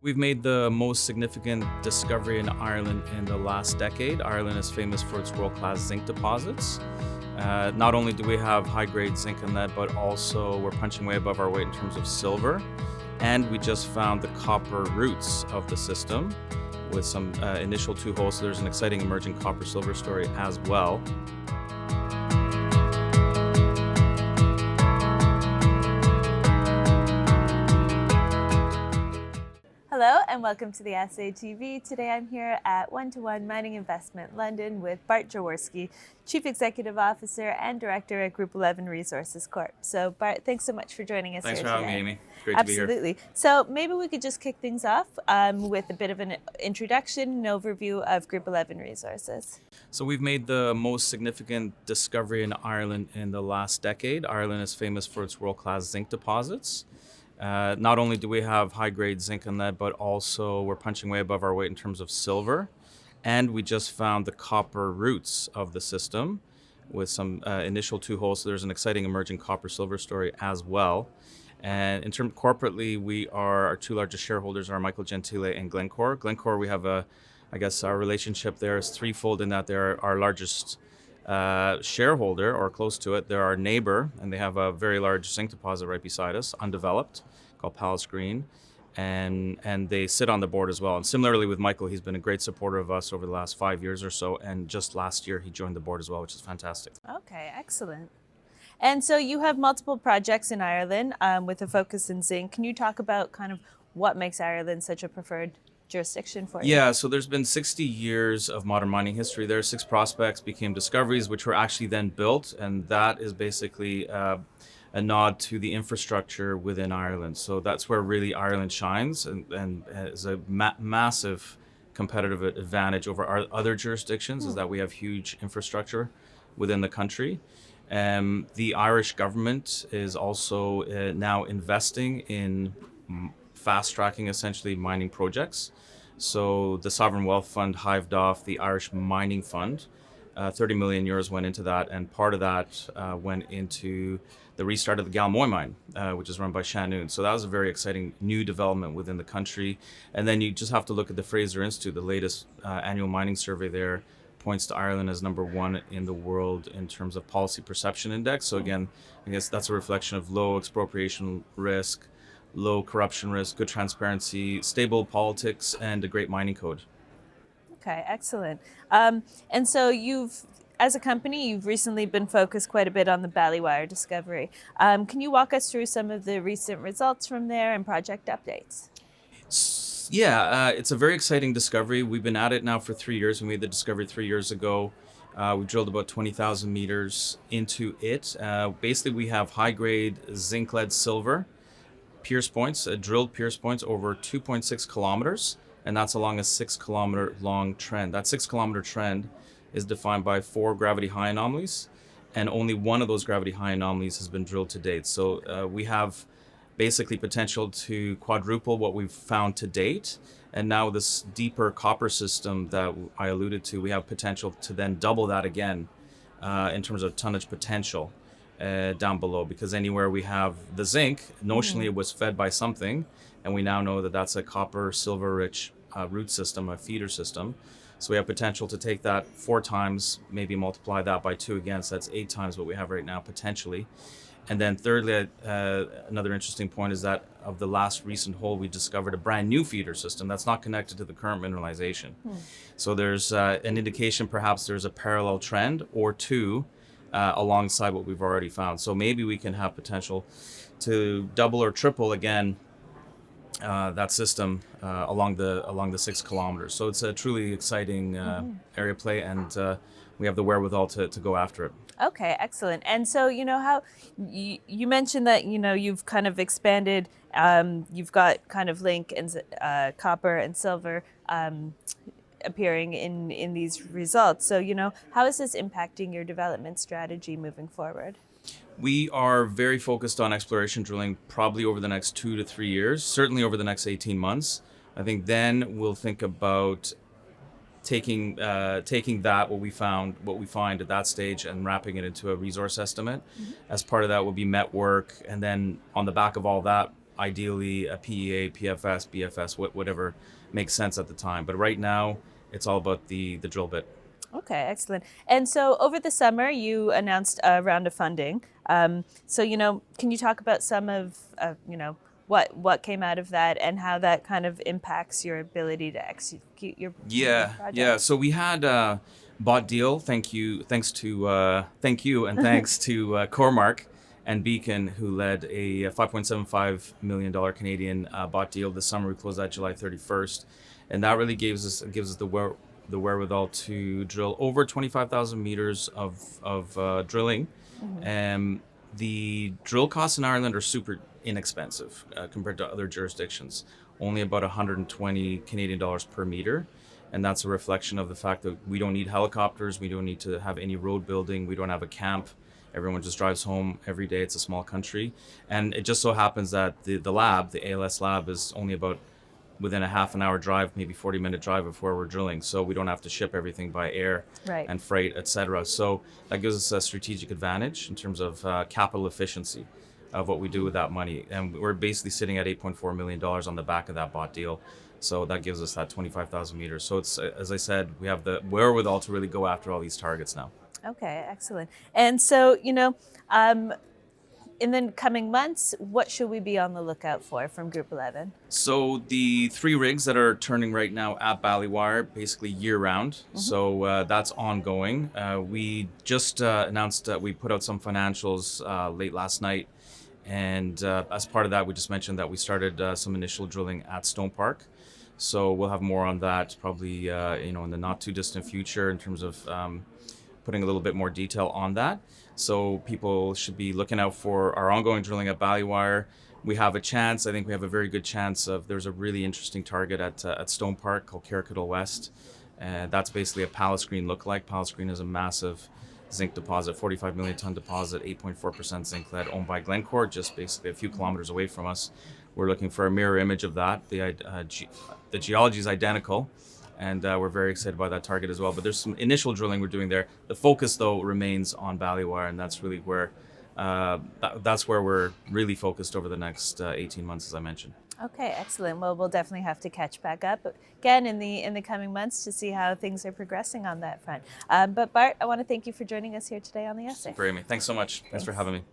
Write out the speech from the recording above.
We've made the most significant discovery in Ireland in the last decade. Ireland is famous for its world-class zinc deposits. Not only do we have high-grade zinc and lead, but also we're punching way above our weight in terms of silver. And we just found the copper roots of the system with some initial two holes. So there's an exciting emerging copper-silver story as well. Hello and welcome to the Assay TV. Today I'm here at 1-to-1 Mining Investment London with Bart Jaworski, Chief Executive Officer and Director at Group 11 Resources Corp. So Bart, thanks so much for joining us Thanks here for having today. me, Amy. Great to be here. Absolutely. So maybe we could just kick things off with a bit of an introduction, an overview of Group 11 Resources. So we've made the most significant discovery in Ireland in the last decade. Ireland is famous for its world-class zinc deposits. Not only do we have high-grade zinc and lead, but also we're punching way above our weight in terms of silver. And we just found the copper roots of the system with some initial two holes. So there's an exciting emerging copper-silver story as well. And in terms corporately, our two largest shareholders are Michael Gentile and Glencore. Glencore, we have our relationship there is threefold in that they're our largest shareholder, or close to it. They're our neighbor, and they have a very large zinc deposit right beside us, undeveloped, called Palace Green, and they sit on the board as well. And similarly with Michael, he's been a great supporter of us over the last 5 years or so, and just last year he joined the board as well, which is fantastic. Okay, excellent. And so you have multiple projects in Ireland with a focus in zinc. Can you talk about kind of what makes Ireland such a preferred jurisdiction for you? Yeah, so there's been 60 years of modern mining history. There are 6 prospects became discoveries, which were actually then built, and that is basically a nod to the infrastructure within Ireland. So that's where really Ireland shines and is a massive competitive advantage over our other jurisdictions, is that we have huge infrastructure within the country. The Irish government is also now investing in fast-tracking essentially mining projects. So the Sovereign Wealth Fund hived off the Irish Mining Fund. 30 million euros went into that, and part of that went into the restart of the Galmoy mine, which is run by Shannoon. So that was a very exciting new development within the country. And then you just have to look at the Fraser Institute. The latest annual mining survey there points to Ireland as number 1 in the world in terms of policy perception index. So again, I guess that's a reflection of low expropriation risk, low corruption risk, good transparency, stable politics, and a great mining code. Okay, excellent. And so as a company, you've recently been focused quite a bit on the Ballywire Discovery. Can you walk us through some of the recent results from there and project updates? Yeah, it's a very exciting discovery. We've been at it now for 3 years. We made the discovery 3 years ago. We drilled about 20,000 meters into it. Basically, we have high-grade zinc, lead, silver pierce points, drilled pierce points over 2.6 kilometers, and that's along a 6-kilometer long trend. That 6-kilometer trend is defined by 4 gravity high anomalies, and only one of those gravity high anomalies has been drilled to date. So we have basically potential to quadruple what we've found to date. And now this deeper copper system that I alluded to, we have potential to then double that again in terms of tonnage potential down below, because anywhere we have the zinc, notionally it was fed by something, and we now know that that's a copper silver rich root system, a feeder system. So we have potential to take that 4 times, maybe multiply that by 2 again, so that's 8 times what we have right now potentially. And then thirdly, another interesting point is that of the last recent hole, we discovered a brand new feeder system that's not connected to the current mineralization. So there's an indication perhaps there's a parallel trend or 2 alongside what we've already found. So maybe we can have potential to double or triple again that system along the 6 kilometers. So it's a truly exciting area play, and we have the wherewithal to go after it. Okay, excellent. And so, how you mentioned that, you've kind of expanded, you've got kind of link and copper and silver appearing in these results. So, how is this impacting your development strategy moving forward? We are very focused on exploration drilling probably over the next 2 to 3 years, certainly over the next 18 months. I think then we'll think about taking that what we find at that stage and wrapping it into a resource estimate. As part of that will be met work, and then on the back of all that, ideally a PEA, PFS, BFS, whatever makes sense at the time. But right now, it's all about the drill bit. Okay, excellent. And so over the summer, you announced a round of funding. So, can you talk about some of, what came out of that and how that kind of impacts your ability to execute your project? Yeah. So we had bought deal. Thank you, and thanks to Cormark and Beacon, who led a $5.75 million Canadian bought deal this summer. We closed that July 31st, and that really gives us the wherewithal to drill over 25,000 meters of drilling. The drill costs in Ireland are super inexpensive compared to other jurisdictions, only about 120 Canadian dollars per meter. And that's a reflection of the fact that we don't need helicopters, we don't need to have any road building, we don't have a camp. Everyone just drives home every day. It's a small country. And it just so happens that the lab, the ALS lab, is only about within a half an hour drive, maybe 40-minute drive of where we're drilling. So we don't have to ship everything by air and freight, etc. So that gives us a strategic advantage in terms of capital efficiency of what we do with that money. And we're basically sitting at $8.4 million on the back of that bought deal. So that gives us that 25,000 meters. So it's, as I said, we have the wherewithal to really go after all these targets now. Okay, excellent. And so, in the coming months, what should we be on the lookout for from Group 11? So the 3 rigs that are turning right now at Ballywire, basically year-round. So that's ongoing. We just announced that we put out some financials late last night. And as part of that, we just mentioned that we started some initial drilling at Stone Park. So we'll have more on that probably in the not too distant future in terms of putting a little bit more detail on that. So people should be looking out for our ongoing drilling at Ballywire. We have a chance, I think we have a very good chance there's a really interesting target at Stone Park called Carrickadle West. That's basically a Palace-Green lookalike. Palace-Green is a massive zinc deposit, 45 million ton deposit, 8.4% zinc lead, owned by Glencore, just basically a few kilometers away from us. We're looking for a mirror image of that. The geology is identical, and we're very excited by that target as well. But there's some initial drilling we're doing there. The focus, though, remains on Ballywire, and that's really where we're really focused over the next 18 months, as I mentioned. Okay, excellent. Well, we'll definitely have to catch back up again in the coming months to see how things are progressing on that front. But Bart, I want to thank you for joining us here today on the Assay. Super, Amy. Thanks so much. Thanks for having me.